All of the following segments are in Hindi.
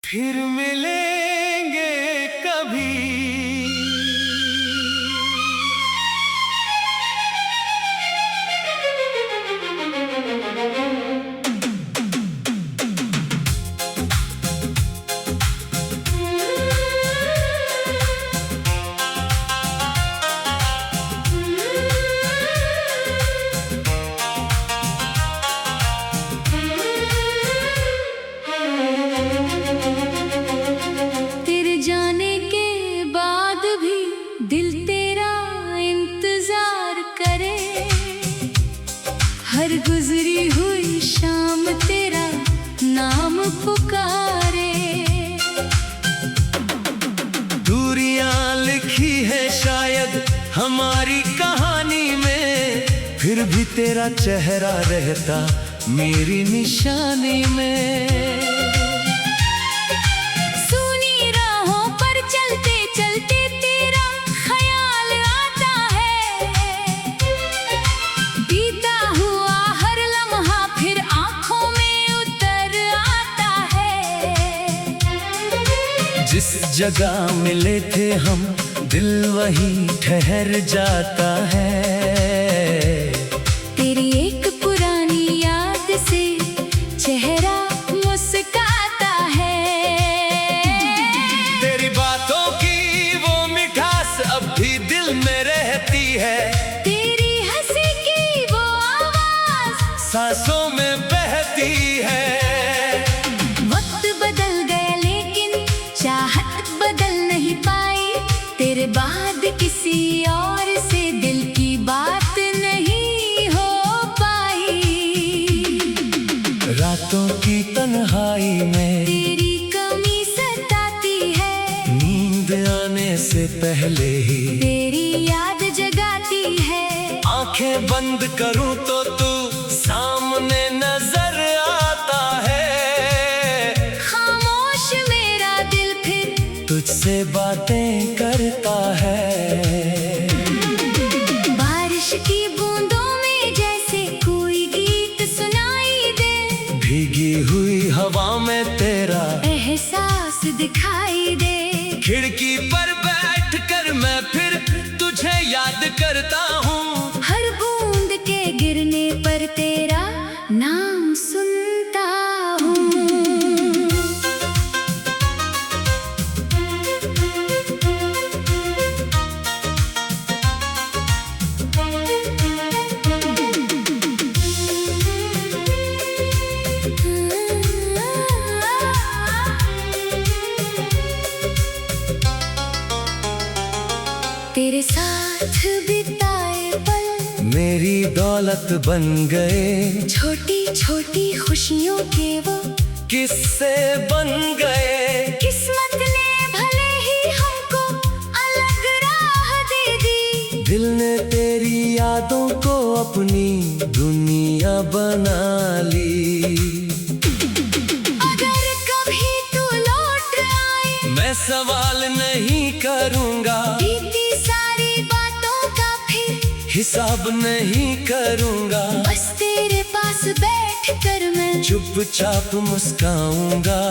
फिर मिलेंगे कभी। तेरे जाने के बाद भी दिल तेरा इंतजार करे, हर गुजरी हुई शाम तेरा नाम पुकारे। दूरियां लिखी है शायद हमारी कहानी में, फिर भी तेरा चेहरा रहता मेरी निशानी में। सुनी राहों पर चलते चलते तेरा ख्याल आता है, बीता हुआ हर लम्हा फिर आंखों में उतर आता है। जिस जगह मिले थे हम दिल वहीं ठहर जाता है। तेरी एक पुरानी याद से चेहरा मुस्काता है। तेरी बातों की वो मिठास अब भी दिल में रहती है। तेरी हंसी की वो आवाज सांसों में बहती है। वक्त बदल गया लेकिन चाहत बदल नहीं पाई, तेरे बाद किसी और से दिल की बात नहीं हो पाई। रातों की तन्हाई में तेरी कमी सताती है, नींद आने से पहले ही तेरी याद जगाती है। आंखें बंद करूं तो तू सामने नजर आता है। खामोश मेरा दिल फिर तुझसे बातें करता है। बारिश की बूंदों में जैसे कोई गीत सुनाई दे, भीगी हुई हवा में तेरा एहसास दिखाई दे। खिड़की पर बैठकर मैं फिर तुझे याद करता हूँ। हर बूंद के गिरने पर तेरा नाम सुनता हूँ। तेरे साथ बिताए पल मेरी दौलत बन गए, छोटी छोटी खुशियों के वो किससे बन गए। किस्मत ने भले ही हमको अलग राह दे दी, दिल ने तेरी यादों को अपनी दुनिया बना ली। अगर कभी तू लौट आए मैं सवाल नहीं करूँगा, बीती सारी बातों का फिर हिसाब नहीं करूँगा। बस तेरे पास बैठ कर मैं चुपचाप मुस्काऊंगा।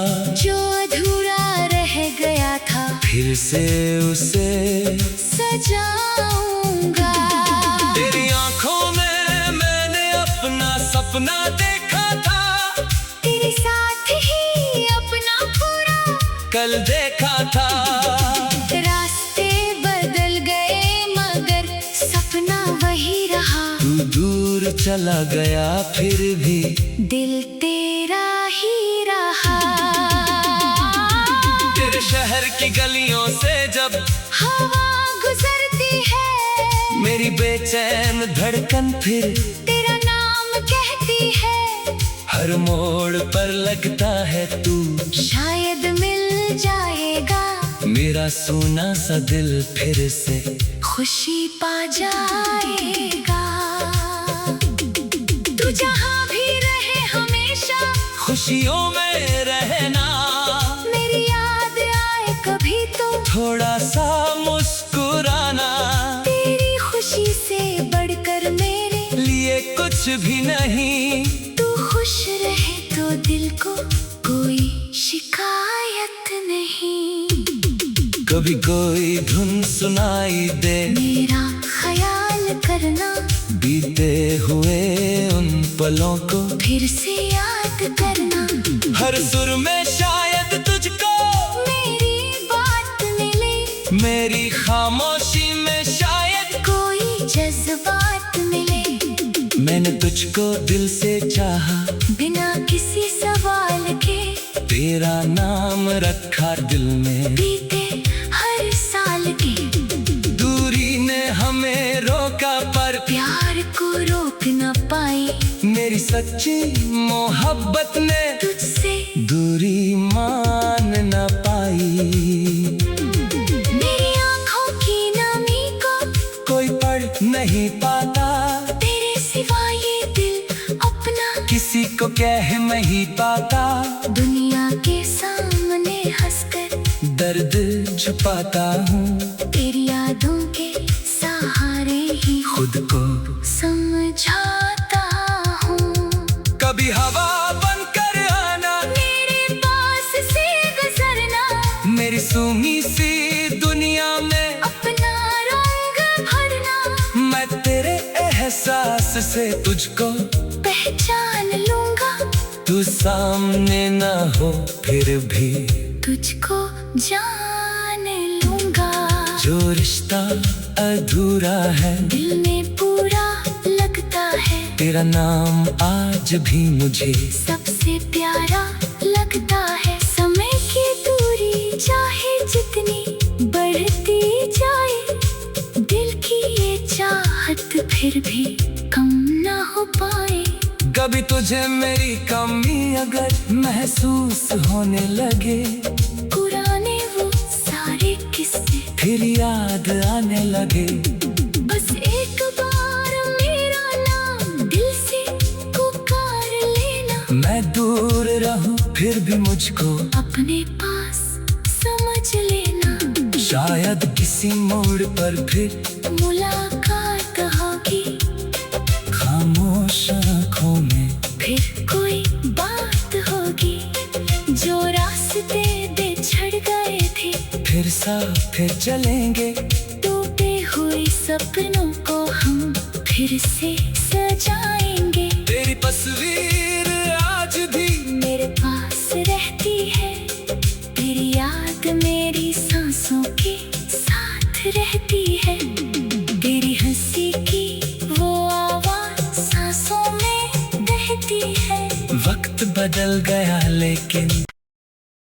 जो अधूरा रह गया था फिर से उसे सजाऊंगा। तेरी आंखों में मैंने अपना सपना देखा था, तेरे साथ ही अपना पूरा कल देखा था। रास्ते बदल गए मगर सपना वही रहा। तू दूर चला गया फिर भी दिल तेरा ही रहा। तेरे शहर की गलियों से जब हवा गुजरती है, मेरी बेचैन धड़कन फिर तेरा नाम कहती है। हर मोड़ पर लगता है तू, शायद मिल जाएगा मेरा सोना सा दिल फिर से खुशी पा जाएगा। तू जहाँ भी रहे हमेशा खुशियों में रहना। मेरी याद आए कभी तो थोड़ा सा मुस्कुराना, तेरी खुशी से बढ़कर मेरे लिए कुछ भी नहीं। तू खुश रहे तो दिल को कोई शिकायत नहीं। कभी कोई धुन सुनाई दे, मेरा ख्याल करना, बीते हुए उन पलों को फिर से याद करना। हर सुर में शायद तुझको मेरी बात मिले, मेरी खामोशी में शायद कोई जज्बात मिले। मैंने तुझको दिल से चाहा, बिना किसी सवाल के तेरा नाम रखा दिल में। बीते हर साल के दूरी ने हमें रोका पर प्यार को रोक न पाई। मेरी सच्ची मोहब्बत ने तुझसे दूरी मान न पाई। मेरी आँखों की नमी को कोई पढ़ नहीं पाता, तेरे सिवा ये दिल अपना किसी को कह नहीं पाता। दुनिया के सामने हंसकर दर्द छुपाता हूँ, तेरी यादों के सहारे ही खुद को समझाता हूँ। कभी हवा बनकर आना, मेरे पास से गुजरना, मेरी सूनी सी दुनिया में अपना रंग भरना। मैं तेरे एहसास से तुझको पहचान लूंगा, तू सामने न हो फिर भी तुझको जान लूंगा। जो रिश्ता अधूरा है, दिल में पूरा लगता है, तेरा नाम आज भी मुझे सबसे प्यारा लगता है। समय की दूरी चाहे जितनी बढ़ती जाए, दिल की ये चाहत फिर भी कम ना हो पाए। कभी तुझे मेरी कमी अगर महसूस होने लगे, पुराने वो सारे किस्से फिर याद आने लगे। बस एक बार मेरा नाम दिल से पुकार लेना। मैं दूर रहूं फिर भी मुझको अपने पास समझ लेना। शायद किसी मोड़ पर फिर मुलाकात होगी, खामोश आँखों में फिर कोई बात होगी। जो रास्ते बिछड़ गए थे, फिर चलेंगे। टूटे हुए सपनों को हम फिर से सजाएंगे। तेरी तस्वीर आज भी मेरे पास रहती है, तेरी याद मेरी सांसों के साथ रहती है। तेरी हंसी की वो आवाज सांसों में बहती है। वक्त बदल गया लेकिन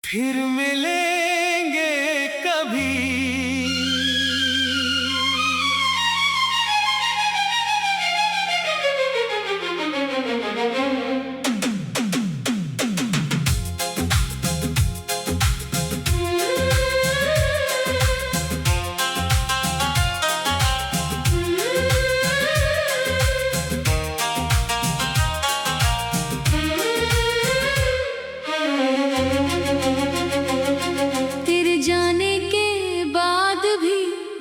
फिर मिलेंगे कभी। तेरे जाने के बाद भी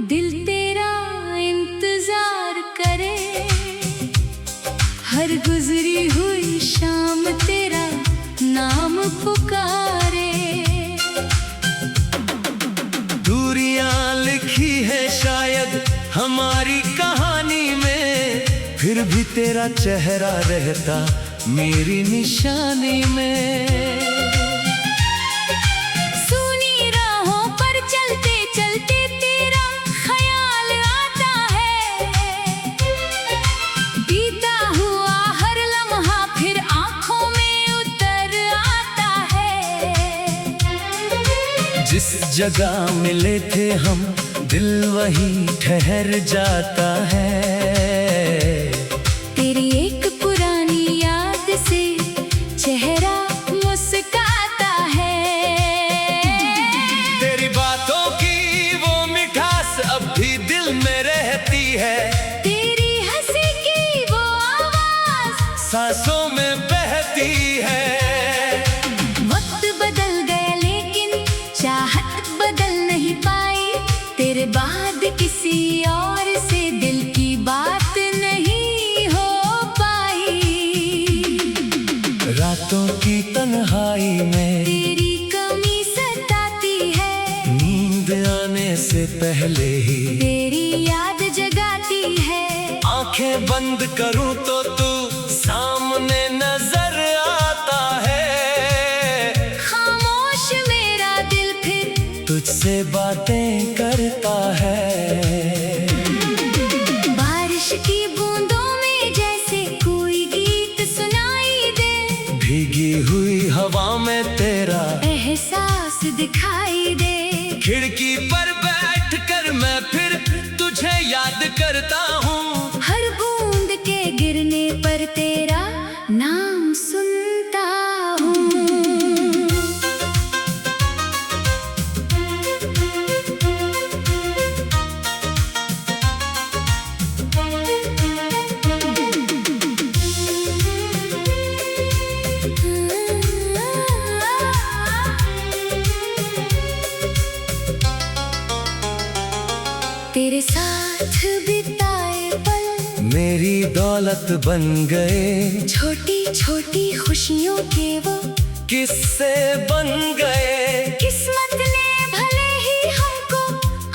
दिल तेरा इंतजार करे। हर गुजरी हुई शाम तेरा नाम पुकारे। दूरियां लिखी है शायद हमारी कहानी में, फिर भी तेरा चेहरा रहता मेरी निशानी में। सुनी राहों पर चलते चलते तेरा ख्याल आता है। बीता हुआ हर लम्हा फिर आंखों में उतर आता है। जिस जगह मिले थे हम दिल वहीं ठहर जाता है। तेरी एक पुरानी याद से चेहरा मुस्काता है। तेरी बातों की वो मिठास अब भी दिल में रहती है। तेरी हंसी की वो आवाज सांसों में बहती है। वक्त बदल गया लेकिन चाहत बदल नहीं पाई। तेरे बाद किसी और से दिल की पहले ही तेरी याद जगाती है। आंखें बंद करूं तो तू सामने नजर आता है। खामोश मेरा दिल फिर तुझसे बातें करता है। बारिश की बूंदों में जैसे कोई गीत सुनाई दे। भीगी हुई हवा में तेरा एहसास दिखाई दे। खिड़की पर बैठकर मैं फिर तुझे याद करता हूँ। हर बूंद के गिरने पर तेरा नाम सुनता हूँ। तेरे साथ बिताए पल मेरी दौलत बन गए। छोटी छोटी खुशियों के वो किससे बन गए। किस्मत ने भले ही हमको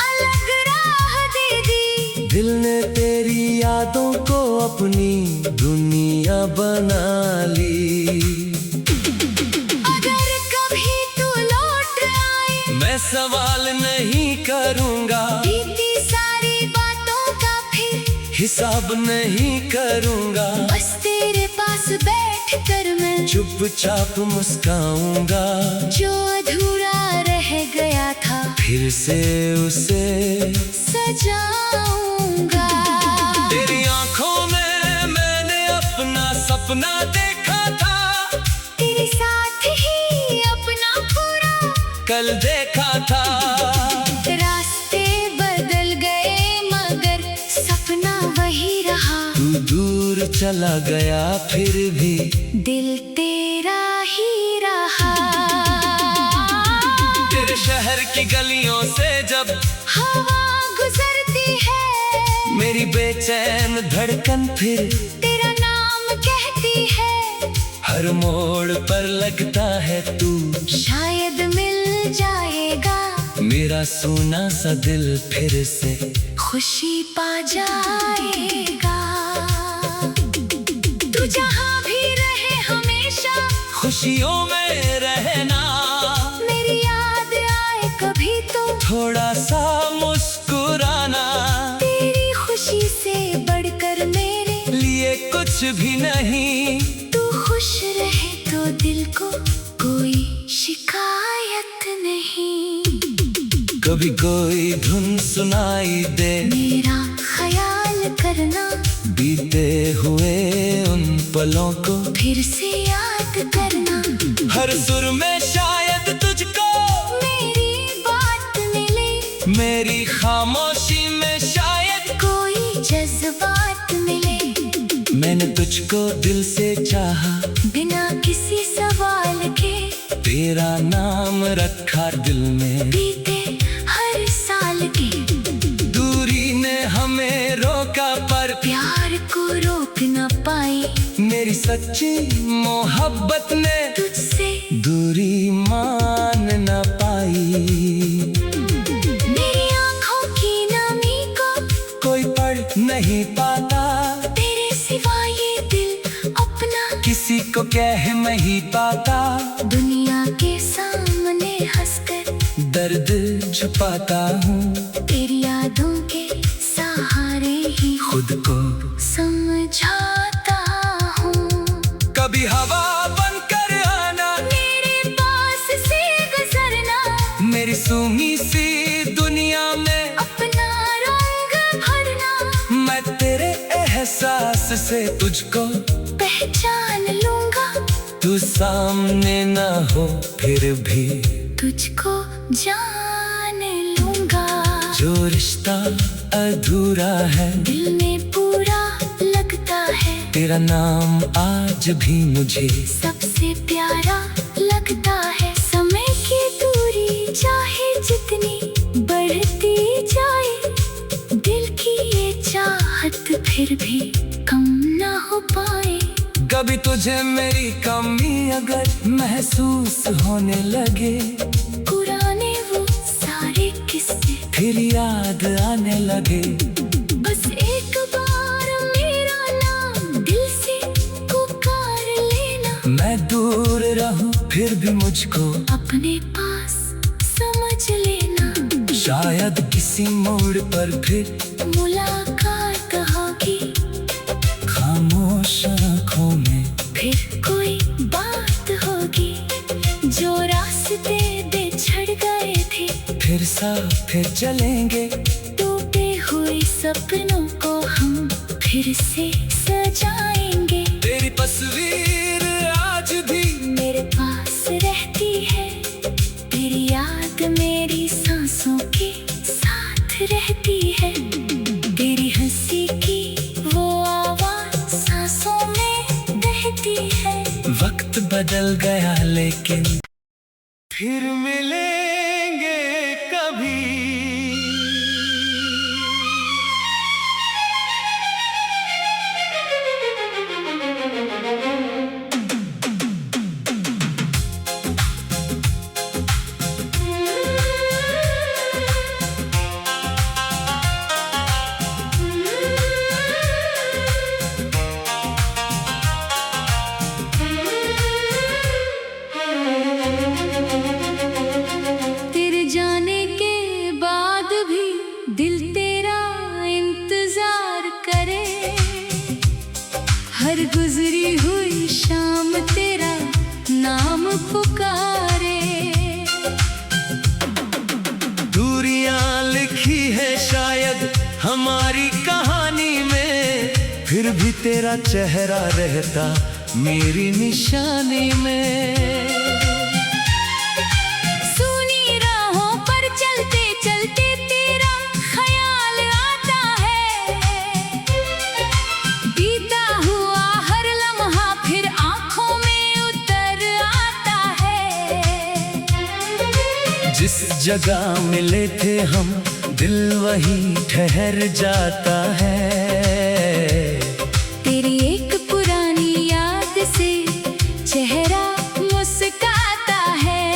अलग राह दे दी। दिल ने तेरी यादों को अपनी दुनिया बना ली। अगर कभी तू लौट आए मैं सवाल नहीं करूँगा। बीती सारी बातों का फिर हिसाब नहीं करूँगा। बस तेरे पास बैठ कर मैं चुपचाप मुस्काऊंगा। जो अधूरा रह गया था फिर से उसे सजाऊंगा। तेरी आंखों में मैंने अपना सपना देखा था। तेरे साथ ही अपना पूरा कल देखा था। रास्ते बदल गए मगर सपना वही रहा। तू दूर चला गया फिर भी दिल तेरा ही रहा। तेरे शहर की गलियों से जब हवा गुजरती है मेरी बेचैन धड़कन फिर तेरा नाम कहती है। हर मोड़ पर लगता है तू शायद मिल जाएगा मेरा सोना सा दिल फिर से खुशी पा जाएगा। तू जहाँ भी रहे हमेशा खुशियों में रहना। मेरी याद आए कभी तो थोड़ा सा मुस्कुराना। तेरी खुशी से बढ़कर मेरे लिए कुछ भी नहीं। तू खुश रहे तो दिल को कोई शिकायत नहीं। कभी कोई धुन सुनाई दे मेरा ख्याल करना बीते हुए उन पलों को फिर से याद करना। हर सुर में शायद तुझको मेरी बात मिले मेरी खामोशी में शायद कोई जज्बात मिले। मैंने तुझको दिल से चाहा बिना किसी सवाल के तेरा नाम रखा दिल में। बीते हर साल के दूरी ने हमें रोका पर प्यार को रोक न पाई। मेरी सच्ची मोहब्बत ने तुझसे दूरी मान न पाई। मेरी आंखों की नमी को कोई पढ़ नहीं पाता। तेरे सिवा ये दिल अपना किसी को कह नहीं पाता। दुनिया के सामने हंसकर दर्द छुपाता हूँ। तेरी यादों के सहारे ही खुद को समझाता हूँ। कभी हवा बनकर आना मेरे पास से गुजरना। मेरी सूनी सी दुनिया में अपना रंग भरना। मैं तेरे एहसास से तुझको पहचान लूंगा। तू सामने न हो फिर भी तुझको जान लूंगा। जो रिश्ता अधूरा है दिल में पूरा लगता है। तेरा नाम आज भी मुझे सबसे प्यारा लगता है। समय की दूरी चाहे जितनी बढ़ती जाए दिल की ये चाहत फिर भी कम ना हो पाए। कभी तुझे मेरी कमी अगर महसूस होने लगे पुराने वो सारे किस्से फिर याद याद आने लगे। बस एक बार मेरा नाम दिल से पुकार लेना। मैं दूर रहूं फिर भी मुझको अपने पास समझ लेना। शायद किसी मोड़ पर फिर मुलाकात होगी। खामोश आँखों में फिर कोई बात होगी। जो रास्ते बिछड़ गए थे फिर साथ फिर चलेंगे। टूटे हुए सपनों को हम फिर से सजाएंगे। तेरी तस्वीर आज भी मेरे पास रहती है। तेरी याद मेरी सांसों के साथ रहती है। तेरी हंसी की वो आवाज सांसों में बहती है। वक्त बदल गया लेकिन फिर मिलेंगे कभी। तेरे जाने के बाद भी दिल तेरा इंतजार करे। हर गुजरी हुई शाम तेरा नाम पुकारे। दूरियां लिखी है शायद हमारी कहानी में, फिर भी तेरा चेहरा रहता मेरी निशानी में। सुनी राहों पर चलते चलते तेरा ख्याल आता है। बीता हुआ हर लम्हा फिर आंखों में उतर आता है। जिस जगह मिले थे हम दिल वहीं ठहर जाता है। तेरी एक पुरानी याद से चेहरा मुस्काता है।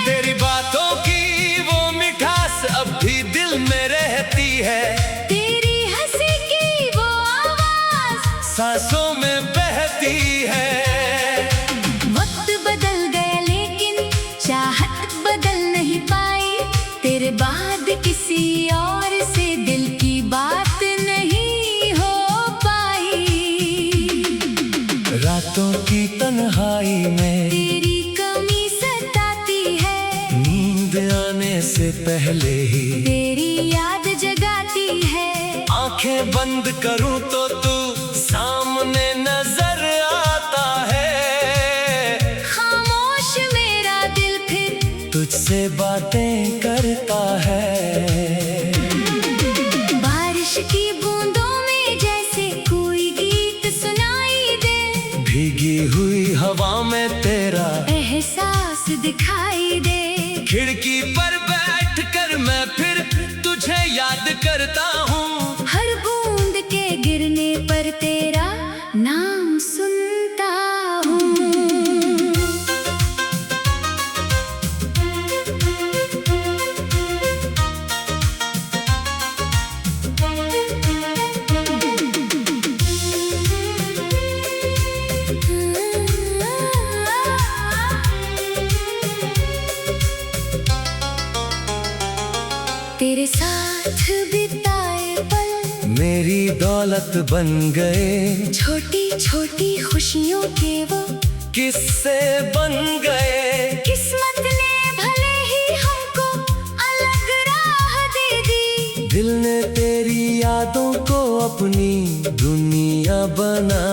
तेरी बातों की वो मिठास अब भी दिल में रहती है। तेरी हंसी की वो आवाज सांसों में बहती है। वक्त बदल गया लेकिन चाहत बदल नहीं पाई। तेरे बाद किसी और से दिल की बात नहीं हो पाई। रातों की तन्हाई में तेरी कमी सताती है। नींद आने से पहले ही तेरी याद जगाती है। आंखें बंद करूं तो तू सामने नजर आता है। खामोश मेरा दिल फिर तुझसे बातें करता है। बारिश की बूंदों में जैसे कोई गीत सुनाई दे। भीगी हुई हवा में तेरा एहसास दिखाई दे। खिड़की पर बैठकर मैं फिर तुझे याद करता हूँ। हर बूंद के गिरने पर तेरा नाम सुनता हूँ। तेरे साथ बिताए पल मेरी दौलत बन गए। छोटी छोटी खुशियों के वो किससे बन गए। किस्मत ने भले ही हमको अलग राह दे दी। दिल ने तेरी यादों को अपनी दुनिया बना